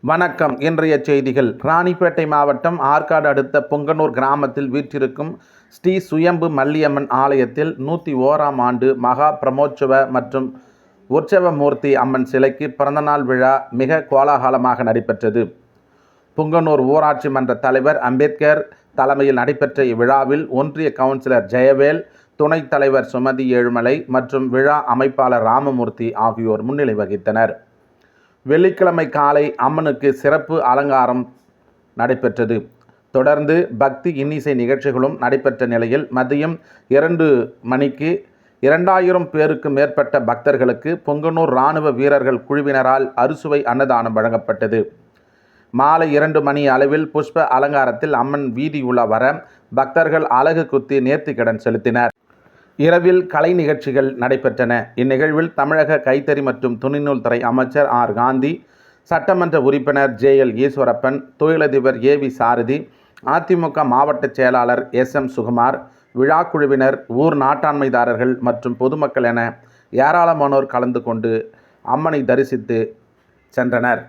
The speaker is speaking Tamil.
வணக்கம். இன்றைய செய்திகள். ராணிப்பேட்டை மாவட்டம் ஆற்காடு அடுத்த பொங்கனூர் கிராமத்தில் வீற்றிருக்கும் ஸ்ரீ சுயம்பு மல்லியம்மன் ஆலயத்தில் 101ஆம் ஆண்டு மகா பிரமோற்சவ மற்றும் உற்சவமூர்த்தி அம்மன் சிலைக்கு பிறந்தநாள் விழா மிக கோலாகலமாக நடைபெற்றது. பொங்கனூர் ஊராட்சி மன்ற தலைவர் அம்பேத்கர் தலைமையில் நடைபெற்ற இவ்விழாவில் ஒன்றிய கவுன்சிலர் ஜெயவேல், துணைத் தலைவர் சுமதி ஏழுமலை மற்றும் விழா அமைப்பாளர் ராமமூர்த்தி ஆகியோர் முன்னிலை வகித்தனர். வெள்ளிக்கிழமை காலை அம்மனுக்கு சிறப்பு அலங்காரம் நடைபெற்றது. தொடர்ந்து பக்தி இன்னிசை நிகழ்ச்சிகளும் நடைபெற்ற நிலையில் மதியம் 2 மணிக்கு 2000 பேருக்கு மேற்பட்ட பக்தர்களுக்கு பொங்கனூர் இராணுவ வீரர்கள் குழுவினரால் அறுசுவை அன்னதானம் வழங்கப்பட்டது. மாலை 2 மணி அளவில் புஷ்ப அலங்காரத்தில் அம்மன் வீதி உலா வர பக்தர்கள் அலகு குத்தி நேர்த்திக்கடன் செலுத்தினர். இரவில் கலை நிகழ்ச்சிகள் நடைபெற்றன. இந்நிகழ்வில் தமிழக கைத்தறி மற்றும் துணிநூல் துறை அமைச்சர் ஆர். காந்தி, சட்டமன்ற உறுப்பினர் ஜே.எல். ஈஸ்வரப்பன், தொழிலதிபர் ஏ.வி. சாரதி, அதிமுக மாவட்ட செயலாளர் எஸ்.எம். சுகுமார், விழாக்குழுவினர், ஊர் நாட்டாண்மைதாரர்கள் மற்றும் பொதுமக்கள் என ஏராளமானோர் கலந்து கொண்டு அம்மனை தரிசித்து சென்றனர்.